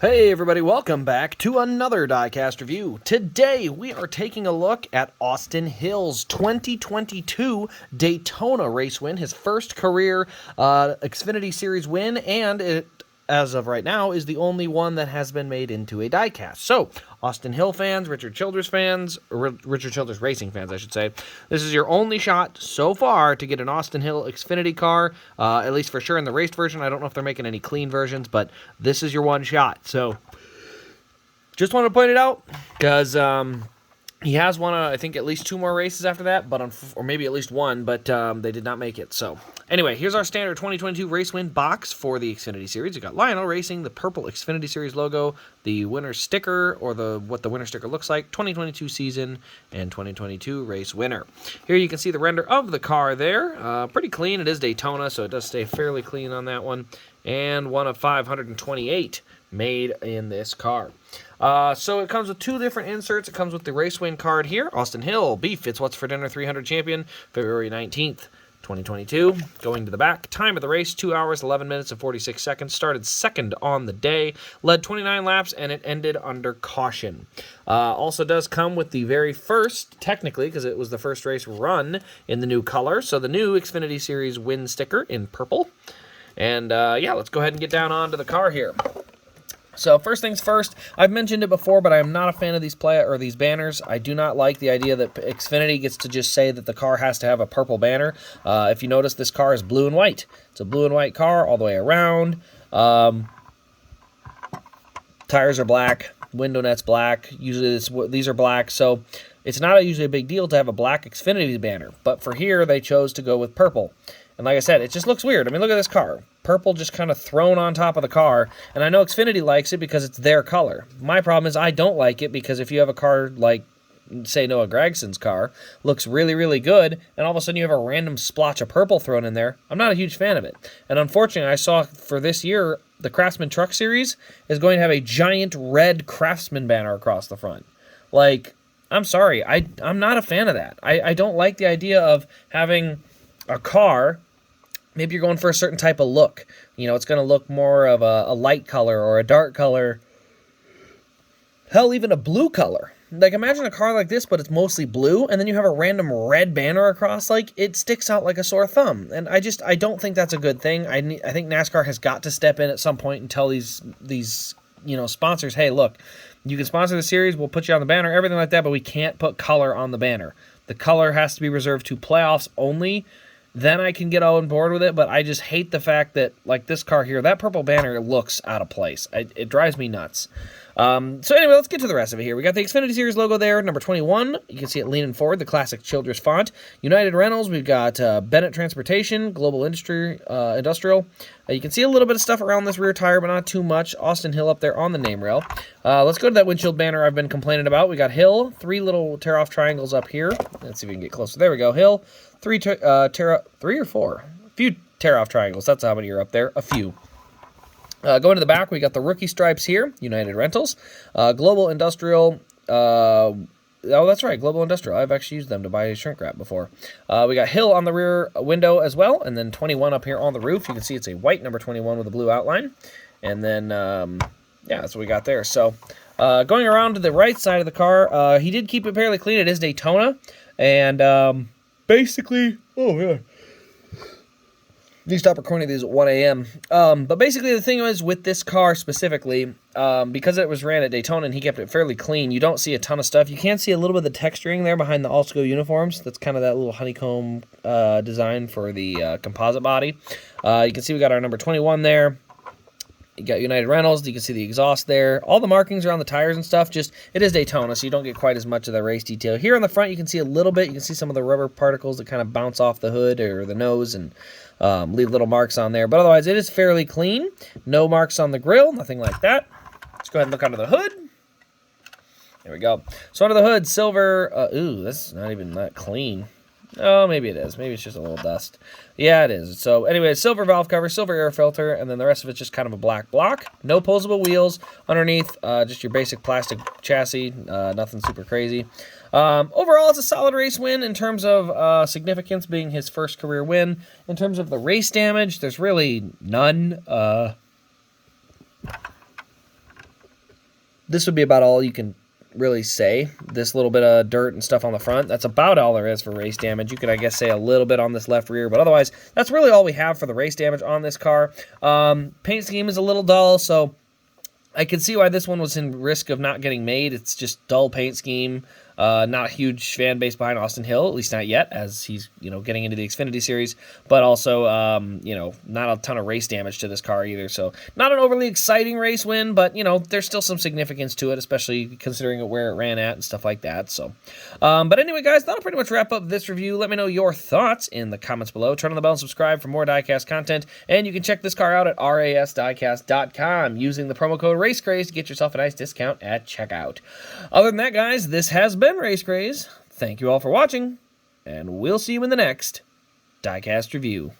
Hey everybody, welcome back to another Diecast review. Today we are taking a look at Austin Hill's 2022 Daytona race win, his first career Xfinity Series win, and it, as of right now, is the only one that has been made into a diecast. So, Austin Hill fans, Richard Childress fans, or Richard Childress Racing fans, I should say, this is your only shot so far to get an Austin Hill Xfinity car, at least for sure in the raced version. I don't know if they're making any clean versions, but this is your one shot. So, just wanted to point it out because he has won, I think, at least two more races after that, or maybe at least one, but they did not make it. So, anyway, here's our standard 2022 race win box for the Xfinity Series. You got Lionel Racing, the purple Xfinity Series logo, the winner sticker, or what the winner sticker looks like, 2022 season, and 2022 race winner. Here you can see the render of the car there. Pretty clean. It is Daytona, so it does stay fairly clean on that one. And one of 528 made in this car. So it comes with two different inserts. It comes with the race win card here. Austin Hill, Beef, It's What's for Dinner 300 champion, February 19th, 2022. Going to the back, time of the race, 2 hours, 11 minutes, and 46 seconds. Started second on the day, led 29 laps, and it ended under caution. Also does come with the very first, technically, because it was the first race run in the new color, so the new Xfinity Series win sticker in purple. And yeah, let's go ahead and get down onto the car here. So first things first, I've mentioned it before, but I am not a fan of these banners. I do not like the idea that Xfinity gets to just say that the car has to have a purple banner. If you notice, this car is blue and white. It's a blue and white car all the way around. Tires are black. Window net's black. Usually these are black, so it's not usually a big deal to have a black Xfinity banner. But for here, they chose to go with purple. And like I said, it just looks weird. I mean, look at this car. Purple just kind of thrown on top of the car. And I know Xfinity likes it because it's their color. My problem is I don't like it because if you have a car like, say, Noah Gragson's car, looks really, really good, and all of a sudden you have a random splotch of purple thrown in there, I'm not a huge fan of it. And unfortunately, I saw for this year, the Craftsman Truck Series is going to have a giant red Craftsman banner across the front. Like, I'm sorry. I'm not a fan of that. I don't like the idea of having a car. Maybe you're going for a certain type of look. You know, it's going to look more of a light color or a dark color. Hell, even a blue color. Like, imagine a car like this, but it's mostly blue, and then you have a random red banner across. Like, it sticks out like a sore thumb. And I don't think that's a good thing. I think NASCAR has got to step in at some point and tell these sponsors, hey, look, you can sponsor the series, we'll put you on the banner, everything like that, but we can't put color on the banner. The color has to be reserved to playoffs only. Then I can get on board with it, but I just hate the fact that, like this car here, that purple banner looks out of place. It drives me nuts. So anyway, let's get to the rest of it here. We got the Xfinity Series logo there, number 21. You can see it leaning forward, the classic Childress font. United Rentals, we've got Bennett Transportation, Global Industrial. You can see a little bit of stuff around this rear tire, but not too much. Austin Hill up there on the name rail. Let's go to that windshield banner I've been complaining about. We got Hill, 3 little tear-off triangles up here. Let's see if we can get closer. There we go, Hill. 3 or 4? A few tear-off triangles. That's how many are up there. A few. Going to the back, we got the rookie stripes here, United Rentals. Global Industrial. Oh, that's right, Global Industrial. I've actually used them to buy shrink wrap before. We got Hill on the rear window as well, and then 21 up here on the roof. You can see it's a white number 21 with a blue outline. And then, yeah, that's what we got there. So, going around to the right side of the car, he did keep it fairly clean. It is Daytona. And basically, oh, yeah. Need to stop recording these at 1 a.m. But basically the thing is with this car specifically, because it was ran at Daytona and he kept it fairly clean, you don't see a ton of stuff. You can see a little bit of the texturing there behind the All-School uniforms. That's kind of that little honeycomb design for the composite body. You can see we got our number 21 there. You got United Rentals. You can see the exhaust there. All the markings around the tires and stuff. Just, it is Daytona, so you don't get quite as much of the race detail. Here on the front, you can see a little bit. You can see some of the rubber particles that kind of bounce off the hood or the nose and leave little marks on there. But otherwise, it is fairly clean. No marks on the grill. Nothing like that. Let's go ahead and look under the hood. There we go. So under the hood, silver. Ooh, that's not even that clean. Oh, maybe it is. Maybe it's just a little dust. Yeah, it is. So anyway, silver valve cover, silver air filter, and then the rest of it's just kind of a black block. No posable wheels underneath, just your basic plastic chassis, nothing super crazy. Overall, it's a solid race win in terms of significance being his first career win. In terms of the race damage, there's really none. this would be about all you can really say. This little bit of dirt and stuff on the front, that's about all there is for race damage. You could, I guess, say a little bit on this left rear, but otherwise, that's really all we have for the race damage on this car. Paint scheme is a little dull, so I can see why this one was in risk of not getting made. It's just dull paint scheme. Not a huge fan base behind Austin Hill, at least not yet, as he's, getting into the Xfinity series, but also, not a ton of race damage to this car either, so not an overly exciting race win, but, there's still some significance to it, especially considering where it ran at and stuff like that, so. But anyway, guys, that'll pretty much wrap up this review. Let me know your thoughts in the comments below. Turn on the bell and subscribe for more Diecast content, and you can check this car out at rasdiecast.com using the promo code RACECRAZE to get yourself a nice discount at checkout. Other than that, guys, this has been Race Craze. Thank you all for watching, and we'll see you in the next Diecast review.